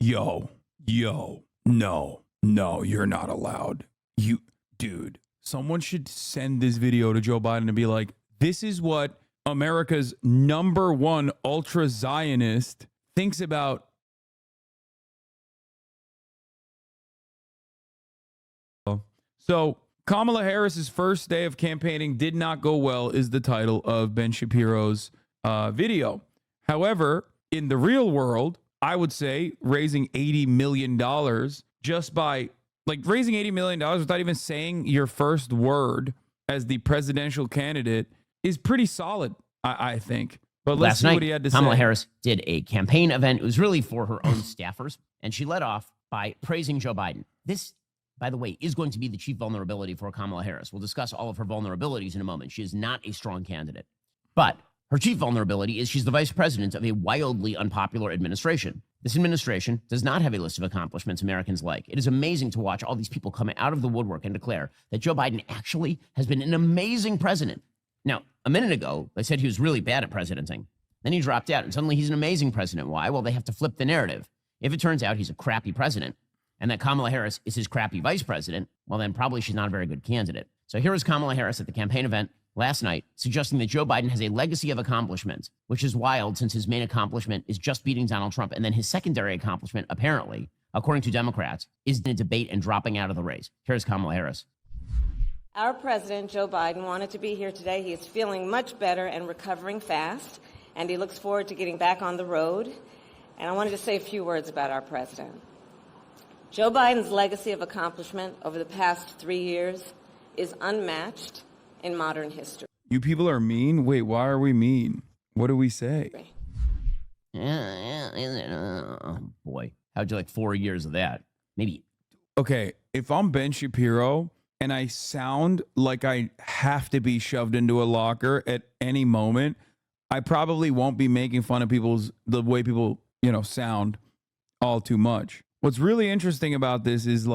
No, you're not allowed. Dude, someone should send this video to Joe Biden and be like, this is what America's #1 ultra Zionist thinks about. So Kamala Harris's first day of campaigning did not go well is the title of Ben Shapiro's video. However, in the real world, I would say raising $80 million just by raising $80 million without even saying your first word as the presidential candidate is pretty solid, I think. But let's see what he had to say. Kamala Harris did a campaign event. It was really for her own staffers. And she led off by praising Joe Biden. This, by the way, is going to be the chief vulnerability for Kamala Harris. We'll discuss all of her vulnerabilities in a moment. She is not a strong candidate. But her chief vulnerability is she's the vice president of a wildly unpopular administration. This administration does not have a list of accomplishments Americans like. It is amazing to watch all these people come out of the woodwork and declare that Joe Biden actually has been an amazing president. Now, a minute ago, they said he was really bad at presidenting. Then he dropped out, and suddenly he's an amazing president. Why? Well, they have to flip the narrative. If it turns out he's a crappy president and that Kamala Harris is his crappy vice president, well, then probably she's not a very good candidate. So here is Kamala Harris at the campaign event last night suggesting that Joe Biden has a legacy of accomplishments, which is wild since his main accomplishment is just beating Donald Trump. And then his secondary accomplishment, apparently, according to Democrats, is the debate and dropping out of the race. Here's Kamala Harris. Our president, Joe Biden, wanted to be here today. He is feeling much better and recovering fast, and he looks forward to getting back on the road. And I wanted to say a few words about our president. Joe Biden's legacy of accomplishment over the past 3 years is unmatched in modern history. You people are mean? Wait, why are we mean? What do we say? Oh, boy, how'd you like 4 years of that? Maybe. Okay, if I'm Ben Shapiro and I sound like I have to be shoved into a locker at any moment, I probably won't be making fun of the way people, sound all too much. What's really interesting about this is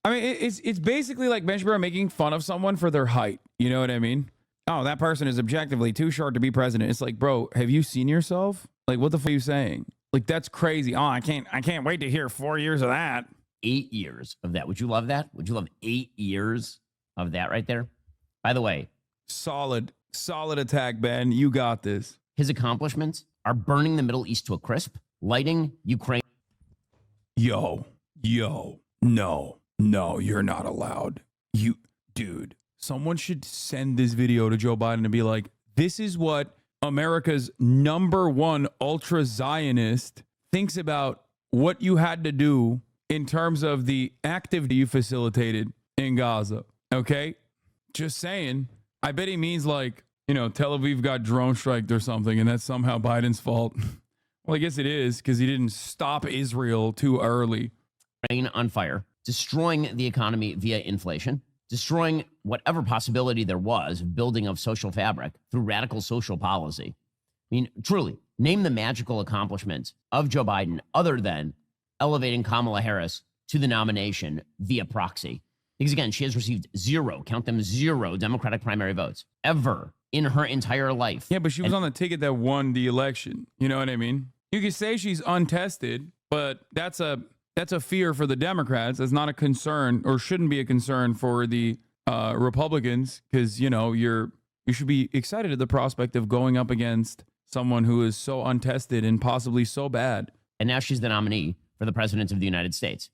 it's basically like Ben Shapiro making fun of someone for their height. You know what I mean? Oh, that person is objectively too short to be president. It's like, bro, have you seen yourself? Like, what the fuck are you saying? Like, that's crazy. Oh, I can't wait to hear 4 years of that. 8 years of that. Would you love that? Would you love 8 years of that right there? By the way, solid attack, Ben. You got this. His accomplishments are burning the Middle East to a crisp, lighting Ukraine. No, you're not allowed. Dude, someone should send this video to Joe Biden and be like, this is what America's #1 ultra Zionist thinks about what you had to do in terms of the activity you facilitated in Gaza. Okay? Just saying. I bet he means Tel Aviv got drone striked or something, and that's somehow Biden's fault. Well, I guess it is because he didn't stop Israel too early. Ukraine on fire, destroying the economy via inflation, destroying whatever possibility there was of building of social fabric through radical social policy. I mean, truly, name the magical accomplishments of Joe Biden other than elevating Kamala Harris to the nomination via proxy. Because again, she has received zero Democratic primary votes ever in her entire life. Yeah, but she was on the ticket that won the election. You know what I mean? You could say she's untested, but that's a fear for the Democrats. That's not a concern, or shouldn't be a concern for the Republicans, because you should be excited at the prospect of going up against someone who is so untested and possibly so bad. And now she's the nominee for the president of the United States.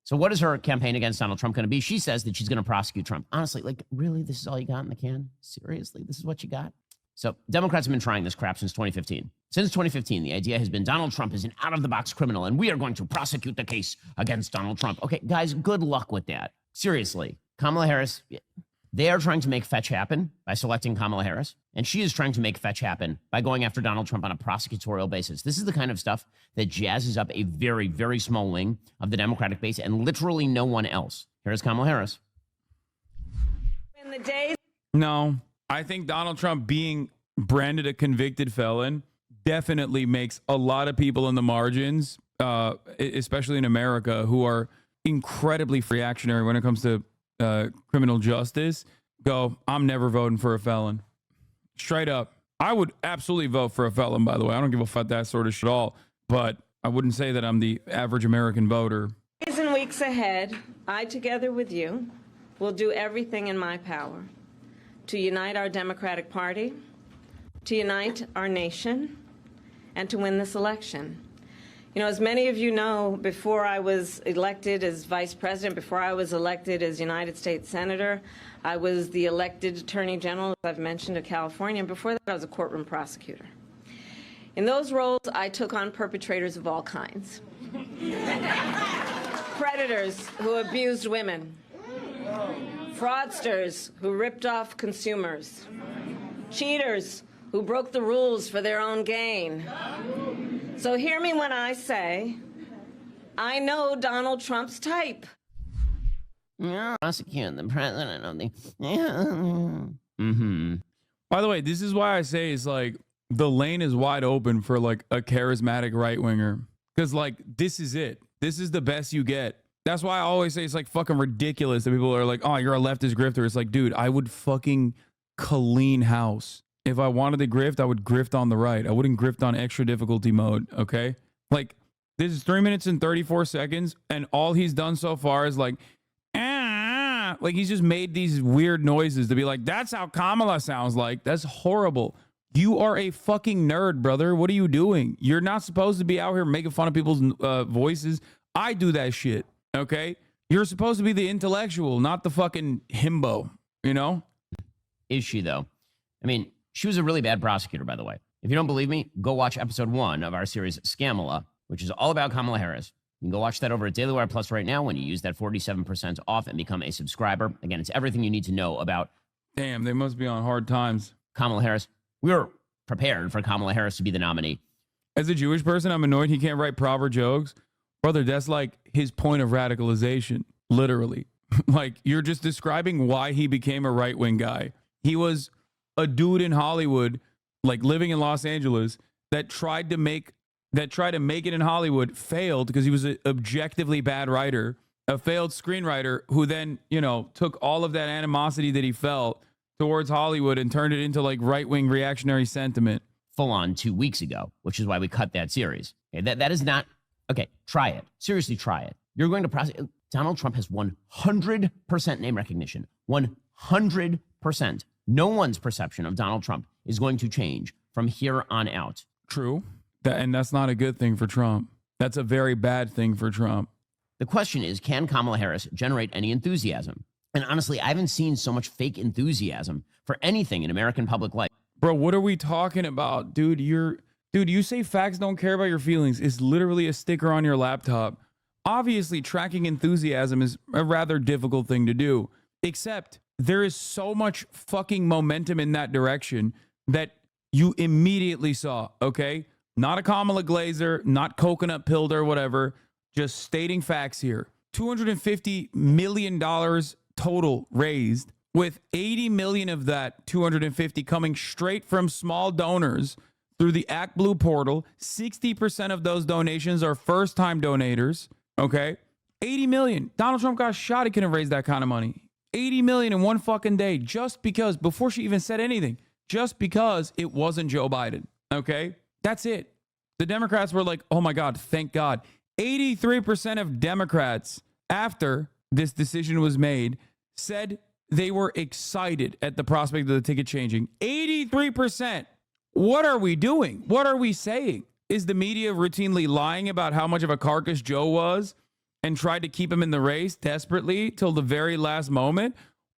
So what is her campaign against Donald Trump going to be? She says that she's going to prosecute Trump. Honestly, really, this is all you got in the can? Seriously, this is what you got? So Democrats have been trying this crap since 2015. Since 2015, the idea has been Donald Trump is an out-of-the-box criminal, and we are going to prosecute the case against Donald Trump. Okay, guys, good luck with that. Seriously, Kamala Harris, they are trying to make fetch happen by selecting Kamala Harris, and she is trying to make fetch happen by going after Donald Trump on a prosecutorial basis. This is the kind of stuff that jazzes up a very, very small wing of the Democratic base and literally no one else. Here's Kamala Harris. In the days. No, I think Donald Trump being branded a convicted felon definitely makes a lot of people in the margins, especially in America, who are incredibly reactionary when it comes to criminal justice, go, I'm never voting for a felon. Straight up. I would absolutely vote for a felon, by the way. I don't give a fuck that sort of shit at all. But I wouldn't say that I'm the average American voter. Days and weeks ahead, I, together with you, will do everything in my power to unite our Democratic Party, to unite our nation, and to win this election. You know, as many of you know, before I was elected as Vice President, before I was elected as United States Senator, I was the elected Attorney General, as I've mentioned, of California, and before that I was a courtroom prosecutor. In those roles, I took on perpetrators of all kinds. Predators who abused women, fraudsters who ripped off consumers, cheaters who broke the rules for their own gain. So hear me when I say, I know Donald Trump's type. Prosecute the president of the... By the way, this is why I say it's like the lane is wide open for like a charismatic right winger. Because like this is it. This is the best you get. That's why I always say it's like fucking ridiculous that people are like, oh, you're a leftist grifter. It's like, dude, I would fucking clean house. If I wanted to grift, I would grift on the right. I wouldn't grift on extra difficulty mode, okay? Like, this is 3 minutes and 34 seconds, and all he's done so far is like, like he's just made these weird noises to be like, that's how Kamala sounds like. That's horrible. You are a fucking nerd, brother. What are you doing? You're not supposed to be out here making fun of people's voices. I do that shit, okay? You're supposed to be the intellectual, not the fucking himbo, you know? Is she, though? I mean, she was a really bad prosecutor, by the way. If you don't believe me, go watch episode 1 of our series Scamala, which is all about Kamala Harris. You can go watch that over at Daily Wire Plus right now when you use that 47% off and become a subscriber. Again, it's everything you need to know about... Damn, they must be on hard times. Kamala Harris. We were prepared for Kamala Harris to be the nominee. As a Jewish person, I'm annoyed he can't write proper jokes. Brother, that's like his point of radicalization, literally. Like, you're just describing why he became a right-wing guy. He was a dude in Hollywood, like living in Los Angeles, that tried to make it in Hollywood, failed because he was an objectively bad writer, a failed screenwriter who then, you know, took all of that animosity that he felt towards Hollywood and turned it into like right-wing reactionary sentiment. Full on 2 weeks ago, which is why we cut that series. Okay, that is not, okay, try it. Seriously, try it. You're going to prosecute. Donald Trump has 100% name recognition. 100%. No one's perception of Donald Trump is going to change from here on out. True. And that's not a good thing for Trump. That's a very bad thing for Trump. The question is, can Kamala Harris generate any enthusiasm? And honestly, I haven't seen so much fake enthusiasm for anything in American public life. Bro, what are we talking about? Dude, you say facts don't care about your feelings. It's literally a sticker on your laptop. Obviously, tracking enthusiasm is a rather difficult thing to do, except there is so much fucking momentum in that direction that you immediately saw, okay? Not a Kamala Glazer, not coconut pilled or whatever, just stating facts here. $250 million total raised, with 80 million of that 250 coming straight from small donors through the Act Blue portal. 60% of those donations are first-time donators, okay? 80 million. Donald Trump got shot. He couldn't raise that kind of money. 80 million in one fucking day, just because, before she even said anything, just because it wasn't Joe Biden, okay? That's it. The Democrats were like, oh my God, thank God. 83% of Democrats, after this decision was made, said they were excited at the prospect of the ticket changing. 83%. What are we doing? What are we saying? Is the media routinely lying about how much of a carcass Joe was and tried to keep him in the race desperately till the very last moment?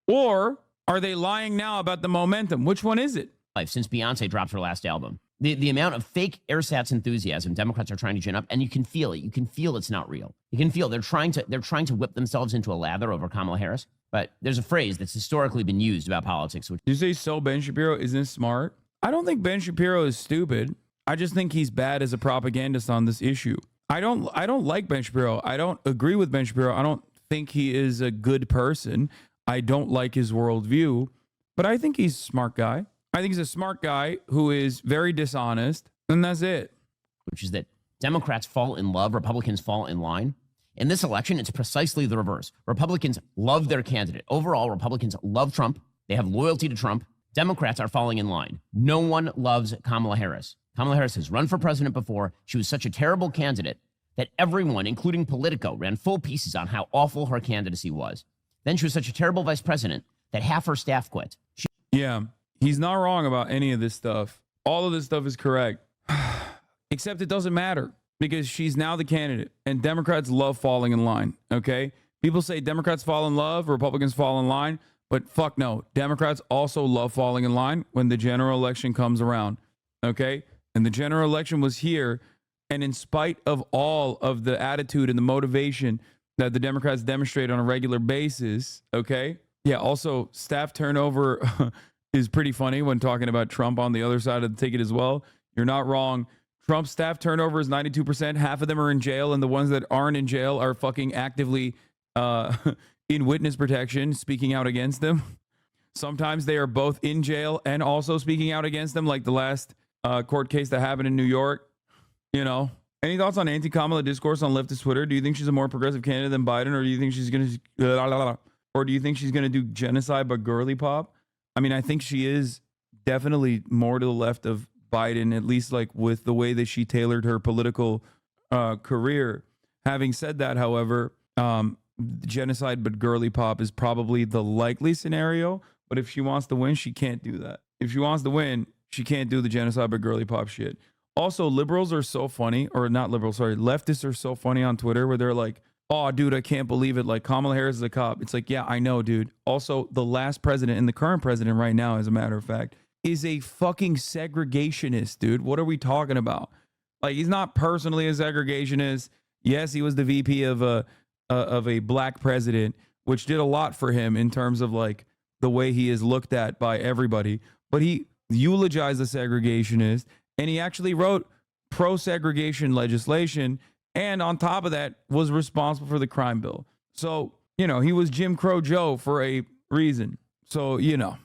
Or are they lying now about the momentum? Which one is it? Since Beyonce dropped her last album. The amount of fake ersatz enthusiasm Democrats are trying to gin up, and you can feel it. You can feel it's not real. You can feel they're trying to whip themselves into a lather over Kamala Harris. But there's a phrase that's historically been used about politics. Which, you say, so Ben Shapiro isn't smart? I don't think Ben Shapiro is stupid. I just think he's bad as a propagandist on this issue. I don't like Ben Shapiro. I don't agree with Ben Shapiro. I don't think he is a good person. I don't like his worldview, but I think he's a smart guy. I think he's a smart guy who is very dishonest, and that's it. Which is that Democrats fall in love, Republicans fall in line. In this election, it's precisely the reverse. Republicans love their candidate. Overall, Republicans love Trump. They have loyalty to Trump. Democrats are falling in line. No one loves Kamala Harris. Kamala Harris has run for president before. She was such a terrible candidate that everyone, including Politico, ran full pieces on how awful her candidacy was. Then she was such a terrible vice president that half her staff quit. Yeah, he's not wrong about any of this stuff. All of this stuff is correct. Except it doesn't matter because she's now the candidate and Democrats love falling in line, okay? People say Democrats fall in love, Republicans fall in line, but fuck no. Democrats also love falling in line when the general election comes around, okay? And the general election was here, and in spite of all of the attitude and the motivation that the Democrats demonstrate on a regular basis, okay? Yeah, also staff turnover is pretty funny when talking about Trump on the other side of the ticket as well. You're not wrong. Trump's staff turnover is 92%. Half of them are in jail, and the ones that aren't in jail are fucking actively in witness protection, speaking out against them. Sometimes they are both in jail and also speaking out against them, like the last court case that happened in New York. You know, any thoughts on anti-Kamala discourse on leftist Twitter? Do you think she's a more progressive candidate than Biden, or do you think she's gonna do genocide but girly pop? I mean, I think she is definitely more to the left of Biden, at least like with the way that she tailored her political career. Having said that, however, genocide but girly pop is probably the likely scenario. But if she wants to win, she can't do that. If she wants to win, she can't do the genocide but girly pop shit. Also, liberals are so funny, or not liberals, sorry, leftists are so funny on Twitter where they're like, oh, dude, I can't believe it. Like, Kamala Harris is a cop. It's like, yeah, I know, dude. Also, the last president and the current president right now, as a matter of fact, is a fucking segregationist, dude. What are we talking about? Like, he's not personally a segregationist. Yes, he was the VP of a black president, which did a lot for him in terms of like the way he is looked at by everybody. But he eulogized the segregationist, and he actually wrote pro-segregation legislation. And on top of that, was responsible for the crime bill. So, you know, he was Jim Crow Joe for a reason. So, you know.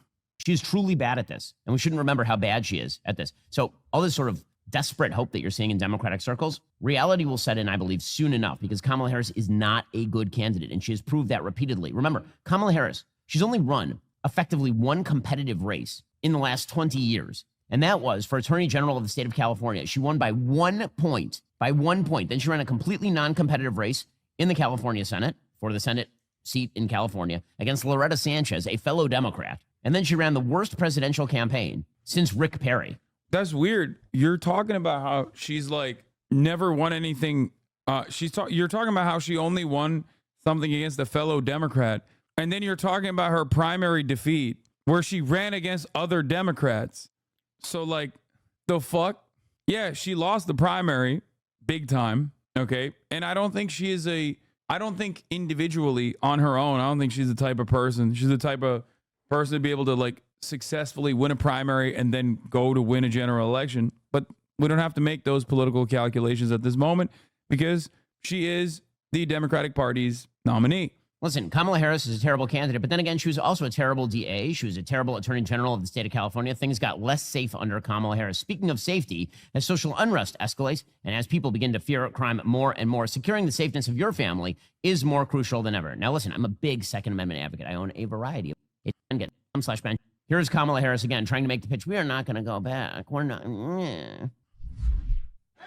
She's truly bad at this, and we shouldn't remember how bad she is at this. So all this sort of desperate hope that you're seeing in Democratic circles, reality will set in, I believe, soon enough, because Kamala Harris is not a good candidate, and she has proved that repeatedly. Remember, Kamala Harris, she's only run effectively one competitive race in the last 20 years, and that was for Attorney General of the state of California. She won by 1 point. By 1 point. Then she ran a completely non-competitive race in the California Senate for the Senate seat in California against Loretta Sanchez, a fellow Democrat. And then she ran the worst presidential campaign since Rick Perry. That's weird. You're talking about how she's like never won anything. You're talking about how she only won something against a fellow Democrat. And then you're talking about her primary defeat where she ran against other Democrats. So like the fuck? Yeah, she lost the primary big time. Okay. And I don't think I don't think individually on her own, I don't think she's the type of person. She's the type of person to be able to like successfully win a primary and then go to win a general election. But we don't have to make those political calculations at this moment because she is the Democratic Party's nominee. Listen, Kamala Harris is a terrible candidate, but then again, she was also a terrible DA. She was a terrible Attorney General of the state of California. Things got less safe under Kamala Harris. Speaking of safety, as social unrest escalates and as people begin to fear crime more and more, securing the safeness of your family is more crucial than ever. Now, listen, I'm a big Second Amendment advocate. I own a variety of it. Get/ben. Here's Kamala Harris again, trying to make the pitch. We are not going to go back. We're not.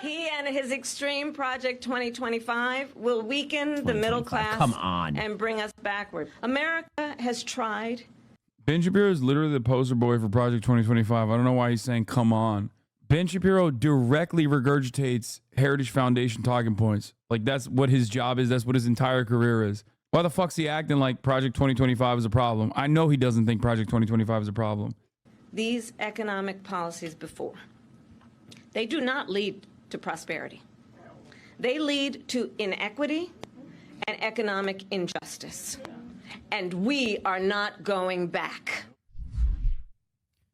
He and his extreme Project 2025 will weaken the middle class and bring us backward. America has tried. Ben Shapiro is literally the poster boy for Project 2025. I don't know why he's saying come on. Ben Shapiro directly regurgitates Heritage Foundation talking points. Like that's what his job is. That's what his entire career is. Why the fuck's he acting like Project 2025 is a problem? I know he doesn't think Project 2025 is a problem. These economic policies before, they do not lead to prosperity. They lead to inequity and economic injustice. And we are not going back.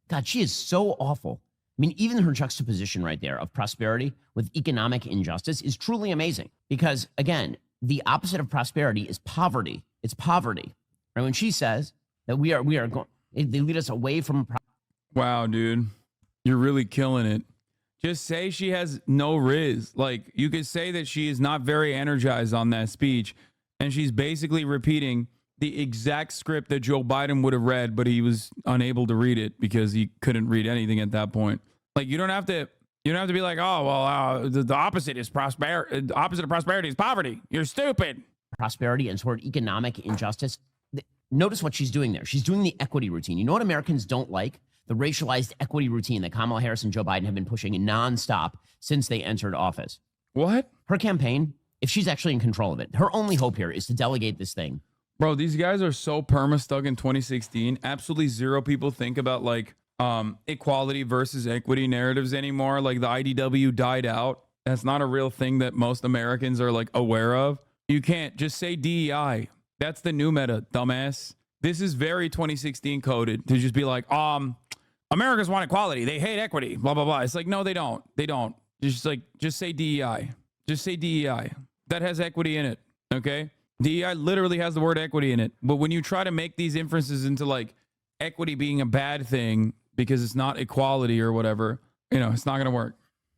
God, she is so awful. I mean, even her juxtaposition right there of prosperity with economic injustice is truly amazing. Because again, the opposite of prosperity is poverty. It's poverty. Right? When she says that we are going, they lead us away from. Wow, dude, you're really killing it. Just say she has no riz. Like you could say that she is not very energized on that speech, and she's basically repeating the exact script that Joe Biden would have read, but he was unable to read it because he couldn't read anything at that point. Like you don't have You don't have to be like, oh, well, the opposite is prosperity. The opposite of prosperity is poverty. You're stupid. Prosperity and toward economic injustice. Notice what she's doing there. She's doing the equity routine. You know what Americans don't like? The racialized equity routine that Kamala Harris and Joe Biden have been pushing nonstop since they entered office. What? Her campaign, if she's actually in control of it, her only hope here is to delegate this thing. Bro, these guys are so perma-stuck in 2016. Absolutely zero people think about like equality versus equity narratives anymore. Like the IDW died out. That's not a real thing that most Americans are like aware of. You can't just say DEI. That's the new meta, dumbass. This is very 2016 coded to just be like, Americans want equality. They hate equity. Blah, blah, blah. It's like, no, they don't. They don't. Just say DEI. Just say DEI. That has equity in it. Okay? DEI literally has the word equity in it. But when you try to make these inferences into like equity being a bad thing because it's not equality or whatever, it's not going to work.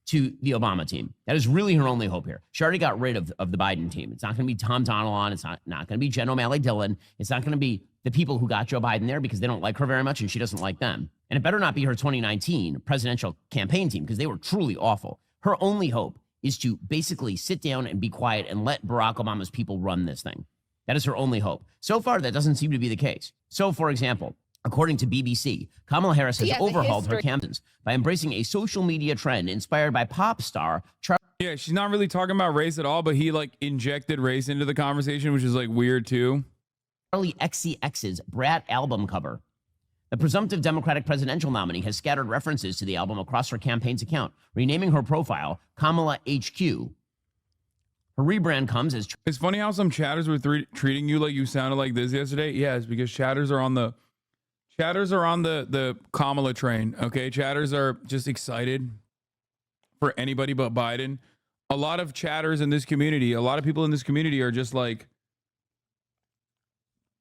To the Obama team. That is really her only hope here. She already got rid of the Biden team. It's not going to be Tom Donilon. It's not going to be Jen O'Malley Dillon. It's not going to be the people who got Joe Biden there because they don't like her very much and she doesn't like them. And it better not be her 2019 presidential campaign team because they were truly awful. Her only hope is to basically sit down and be quiet and let Barack Obama's people run this thing. That is her only hope. So far, that doesn't seem to be the case. So, for example, according to BBC, Kamala Harris has overhauled her campaigns by embracing a social media trend inspired by pop star Yeah, she's not really talking about race at all, but he like injected race into the conversation, which is like weird too. Charlie XCX's Brat album cover. The presumptive Democratic presidential nominee has scattered references to the album across her campaign's account, renaming her profile Kamala HQ. Her rebrand comes as... It's funny how some chatters were treating you like you sounded like this yesterday. Yeah, it's because chatters are on the Kamala train, okay? Chatters are just excited for anybody but Biden. A lot of chatters in this community, a lot of people in this community are just like,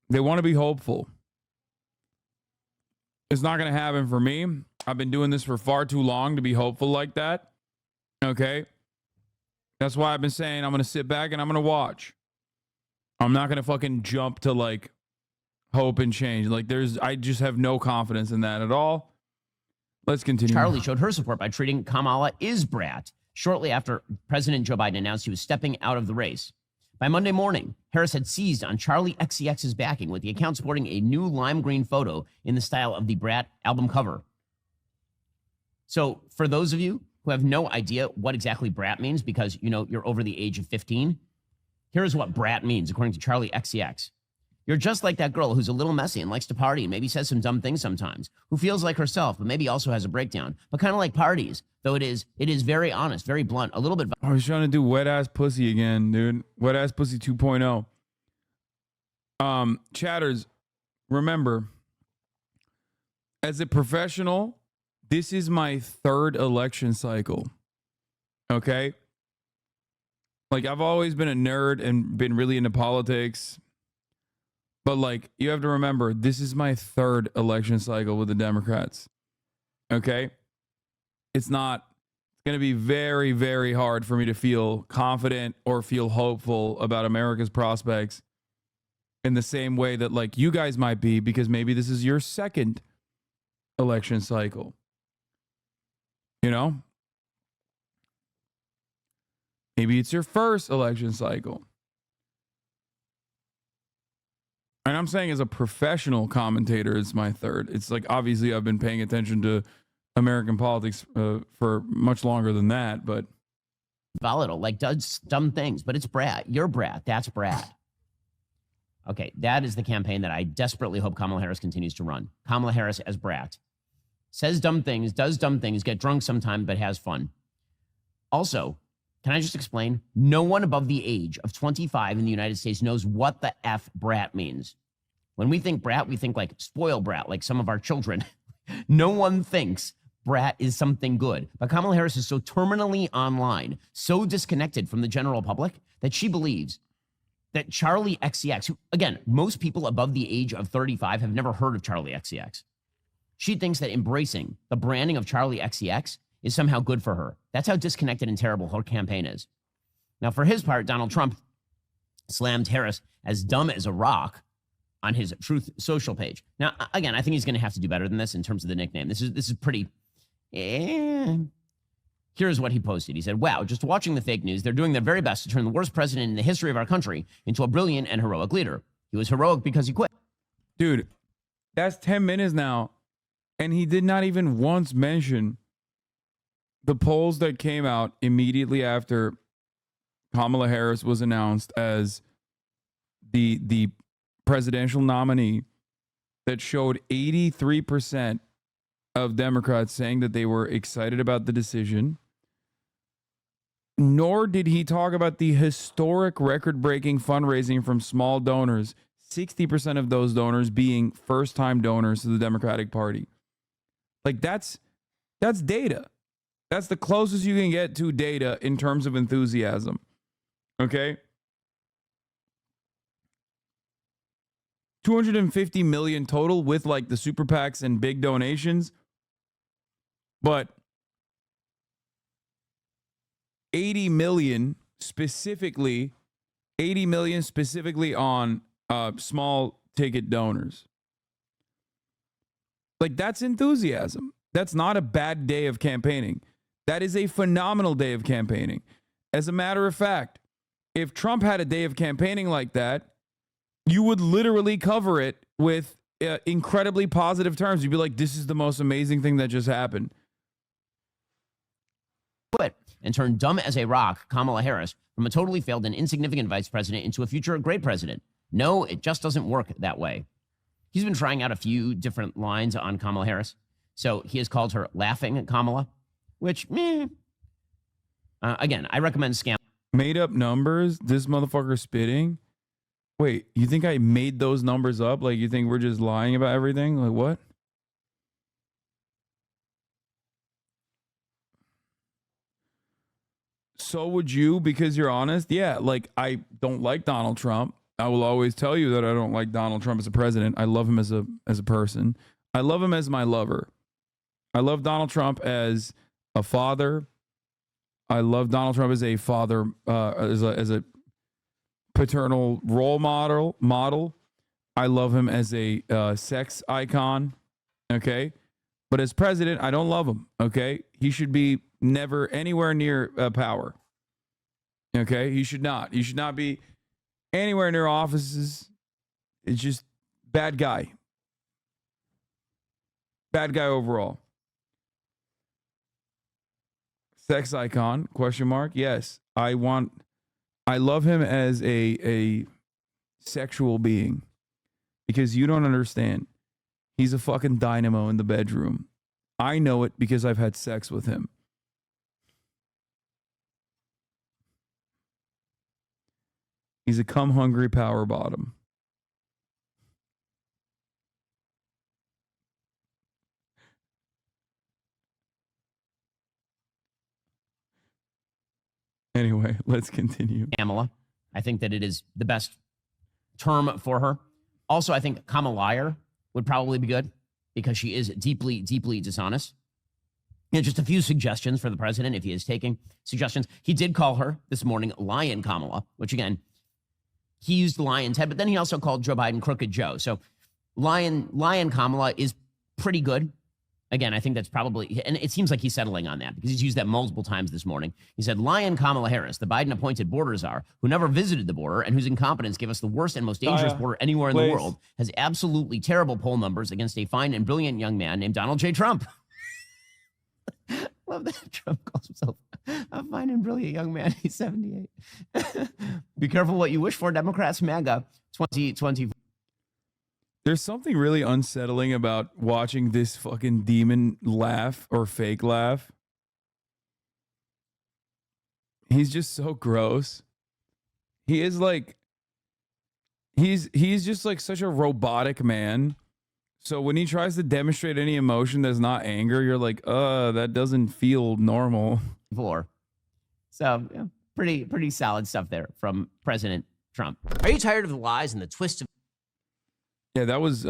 they want to be hopeful. It's not going to happen for me. I've been doing this for far too long to be hopeful like that, okay? That's why I've been saying I'm going to sit back and I'm going to watch. I'm not going to fucking jump to like hope and change. Like I just have no confidence in that at all. Let's continue. Charlie showed her support by treating Kamala is brat shortly after President Joe Biden announced he was stepping out of the race. By Monday morning, Harris had seized on Charlie XCX's backing with the account sporting a new lime green photo in the style of the Brat album cover. So for those of you who have no idea what exactly brat means because, you're over the age of 15, here's what brat means, according to Charlie XCX. You're just like that girl who's a little messy and likes to party and maybe says some dumb things sometimes, who feels like herself, but maybe also has a breakdown, but kind of like parties, though it is very honest, very blunt, a little bit. I was trying to do wet ass pussy again, dude. Wet ass pussy 2.0. Chatters, remember, as a professional, this is my third election cycle. Okay? Like, I've always been a nerd and been really into politics. But, like, you have to remember, this is my third election cycle with the Democrats. Okay? It's going to be very, very hard for me to feel confident or feel hopeful about America's prospects in the same way that, like, you guys might be, because maybe this is your second election cycle. Maybe it's your first election cycle. And I'm saying as a professional commentator, it's my third. It's like, obviously, I've been paying attention to American politics for much longer than that, but... Volatile, like does dumb things, but it's brat. You're brat. That's brat. Okay, that is the campaign that I desperately hope Kamala Harris continues to run. Kamala Harris as brat. Says dumb things, does dumb things, get drunk sometime, but has fun. Also, can I just explain? No one above the age of 25 in the United States knows what the F brat means. When we think brat, we think like spoiled brat, like some of our children. No one thinks brat is something good. But Kamala Harris is so terminally online, so disconnected from the general public, that she believes that Charlie XCX, who, again, most people above the age of 35 have never heard of Charlie XCX. She thinks that embracing the branding of Charlie XCX is somehow good for her. That's how disconnected and terrible her campaign is. Now, for his part, Donald Trump slammed Harris as dumb as a rock on his Truth Social page. Now, again, I think he's going to have to do better than this in terms of the nickname. This is pretty... Here's Here's what he posted. He said, wow, just watching the fake news, they're doing their very best to turn the worst president in the history of our country into a brilliant and heroic leader. He was heroic because he quit. Dude, that's 10 minutes now. And he did not even once mention the polls that came out immediately after Kamala Harris was announced as the presidential nominee that showed 83% of Democrats saying that they were excited about the decision. Nor did he talk about the historic record-breaking fundraising from small donors, 60% of those donors being first-time donors to the Democratic Party. Like that's data. That's the closest you can get to data in terms of enthusiasm. Okay? 250 million total with like the super PACs and big donations. But 80 million specifically on small ticket donors. Like that's enthusiasm. That's not a bad day of campaigning. That is a phenomenal day of campaigning. As a matter of fact, if Trump had a day of campaigning like that, you would literally cover it with incredibly positive terms. You'd be like, this is the most amazing thing that just happened. Quit and turned dumb as a rock Kamala Harris from a totally failed and insignificant vice president into a future great president. No, it just doesn't work that way. He's been trying out a few different lines on Kamala Harris. So he has called her laughing Kamala, which, again, I recommend scam. Made up numbers? This motherfucker spitting? Wait, you think I made those numbers up? Like, you think we're just lying about everything? Like, what? So would you, because you're honest? Yeah, like, I don't like Donald Trump. I will always tell you that I don't like Donald Trump as a president. I love him as a person. I love him as my lover. I love Donald Trump as a father. I love Donald Trump as a father, as a paternal role model. I love him as a sex icon. Okay, but as president, I don't love him. Okay, he should be never anywhere near power. Okay, he should not. He should not be anywhere near offices. It's just bad guy. Bad guy overall. Sex icon, question mark. Yes, I love him as a sexual being because you don't understand. He's a fucking dynamo in the bedroom. I know it because I've had sex with him. He's a cum-hungry power bottom. Anyway, let's continue. Kamala. I think that it is the best term for her. Also, I think Kamala would probably be good because she is deeply, deeply dishonest. Just a few suggestions for the president if he is taking suggestions. He did call her this morning Lion Kamala, which again, he used the lion's head, but then he also called Joe Biden Crooked Joe. So Lion Kamala is pretty good. Again, I think that's probably, and it seems like he's settling on that because he's used that multiple times this morning. He said, Lion Kamala Harris, the Biden-appointed border czar, who never visited the border and whose incompetence gave us the worst and most dangerous border anywhere in the world, has absolutely terrible poll numbers against a fine and brilliant young man named Donald J. Trump. Love that Trump calls himself a fine and brilliant young man. He's 78. Be careful what you wish for, Democrats, MAGA 2024. There's something really unsettling about watching this fucking demon laugh or fake laugh. He's just so gross. He is like, he's just like such a robotic man. So when he tries to demonstrate any emotion that's not anger, you're like, that doesn't feel normal. So yeah, pretty solid stuff there from President Trump. Are you tired of the lies and the twist of... Yeah, that was